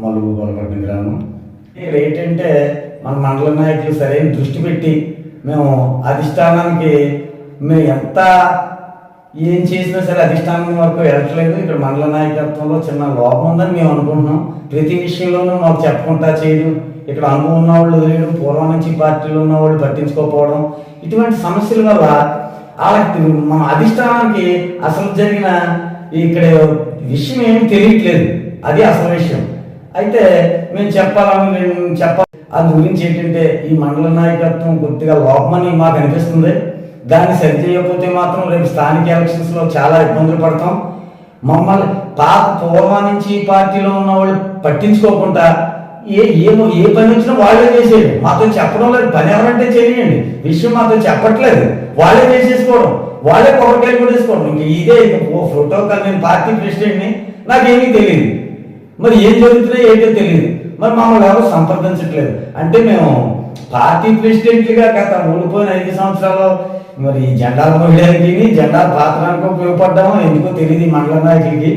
మలుగు గొలపట్టిన గ్రామం. ఇక్కడ ఏంటంటే మన మండల నాయకులు సరైన దృష్టి పెట్టి మేము అధిష్టానానికి మేము ఎంత ఏం చేసినా సరే అధిష్టానం వరకు వెళ్ళట్లేదు. ఇక్కడ మండల నాయకత్వంలో చిన్న లోపం ఉందని మేము అనుకుంటున్నాం. ప్రతి విషయంలోనూ మాకు చెప్పకుండా చేయడం, ఇక్కడ అనుభవం ఉన్న వాళ్ళు వదిలేయడం, పూర్వం నుంచి పార్టీలో ఉన్న వాళ్ళు పట్టించుకోకపోవడం, ఇటువంటి సమస్యల వల్ల వాళ్ళకి మన అధిష్టానానికి అసలు జరిగిన ఇక్కడ విషయం ఏమి తెలియట్లేదు. అది అసలు విషయం. అయితే మేము చెప్పాలి అందు గురించి ఏంటంటే ఈ మండల నాయకత్వం కొద్దిగా లోపమని మాకు అనిపిస్తుంది. దాన్ని సరిచేయకపోతే మాత్రం రేపు స్థానిక ఎలక్షన్స్లో చాలా ఇబ్బందులు పడతాం. మమ్మల్ని పూర్వం నుంచి ఈ పార్టీలో ఉన్న వాళ్ళు పట్టించుకోకుండా ఏ పని వచ్చినా వాళ్ళే చేసేది. మాతో చెప్పడం లేదు. పని ఎవరంటే చేయండి, విషయం మాతో చెప్పట్లేదు. వాళ్ళే చేసేసుకోవడం, వాళ్ళే కొబ్బరికాయలు కొట్టేసుకోవడం. ఇంక ఇదే ఫోటో కాదు. నేను పార్టీ ప్రెసిడెంట్ని, నాకేమీ తెలియదు. మరి ఏం జరుగుతున్నాయో ఏంటో తెలియదు. మరి మమ్మల్ని ఎవరు సంప్రదించట్లేదు. అంటే మేము పార్టీ ప్రెసిడెంట్లుగా గత ఓడిపోయిన 5 సంవత్సరాలు మరి జెండాలు మోయడానికి జెండాలు పాత్రానికి ఉపయోగపడ్డామో ఎందుకో తెలియదు ఈ మండల నాయకులకి.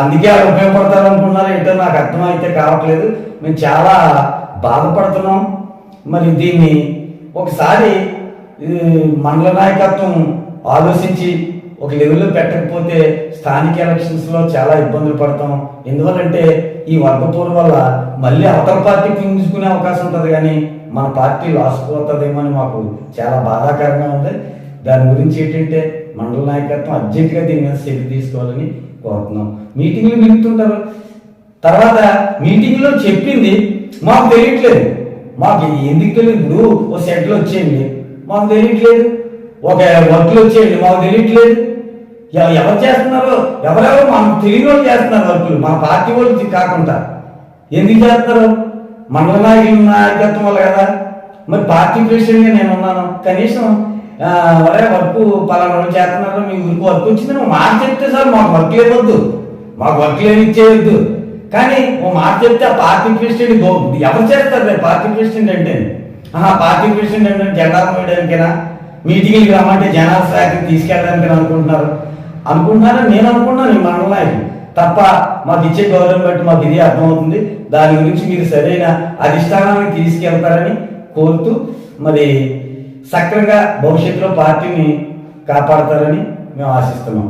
అందుకే వాళ్ళు ఉపయోగపడతారు అనుకున్నారు ఏంటో నాకు అర్థమైతే కావట్లేదు. మేము చాలా బాధపడుతున్నాం. మరి దీన్ని ఒకసారి మండల నాయకత్వం ఆలోచించి ఒక లెవెల్లో పెట్టకపోతే స్థానిక ఎలక్షన్స్లో చాలా ఇబ్బందులు పడతాం. ఎందువల్లంటే ఈ వర్గపోరు వల్ల మళ్ళీ అవతల పార్టీ పుంజుకునే అవకాశం ఉంటుంది, కానీ మన పార్టీ లాసుకుపోతుందేమో అని మాకు చాలా బాధాకరంగా ఉంది. దాని గురించి ఏంటంటే మండల నాయకత్వం అర్జెంటుగా దీని మీద చర్య తీసుకోవాలని కోరుతున్నాం. మీటింగ్లు మిగులుతుంటారు, తర్వాత మీటింగ్లో చెప్పింది మాకు తెలియట్లేదు. మాకు ఎందుకు తెలియదు? ఇప్పుడు ఓ సెట్లు వచ్చేయండి, మాకు తెలియట్లేదు. ఒక వర్క్లు వచ్చేయండి, మాకు తెలియట్లేదు. ఎవరు చేస్తున్నారు? ఎవరెవరు మనకు తెలియని వాళ్ళు చేస్తున్నారు వర్కులు, మన పార్టీ వాళ్ళు కాకుండా. ఎందుకు చేస్తున్నారు? మండల నాయకత్వం వల్ల కదా. మరి పార్టీ ప్రెసిడెంట్గా నేను ఉన్నాను, కనీసం వర్క్ పలానా వాళ్ళు చేస్తున్నారు, మీ ఊరికి వర్క్ వచ్చింది నువ్వు మాట చెప్తే సార్ మాకు వర్క్ లేవద్దు, మాకు వర్క్ లేని ఇచ్చేయద్దు. కానీ ఓ మాట చెప్తే ఆ పార్టీ ప్రెసిడెంట్ ఎవరు చేస్తారు? రేపు పార్టీ ప్రెసిడెంట్ అంటే పార్టీ ప్రెసిడెంట్ అంటే జెండాలు మోయడానికైనా, మీటింగ్కి రమ్మంటే జనాల శాఖకి తీసుకెళ్ళడానికి అనుకుంటున్నారని నేను అనుకున్నాను. ఈ మండల నాయకులు తప్ప మాకు ఇచ్చే గౌరవం బట్టి మాకు ఇది అర్థమవుతుంది. దాని గురించి మీరు సరైన అధిష్టానానికి తీసుకెళ్తారని కోరుతూ మరి సక్రమంగా భవిష్యత్తులో పార్టీని కాపాడతారని మేము ఆశిస్తున్నాం.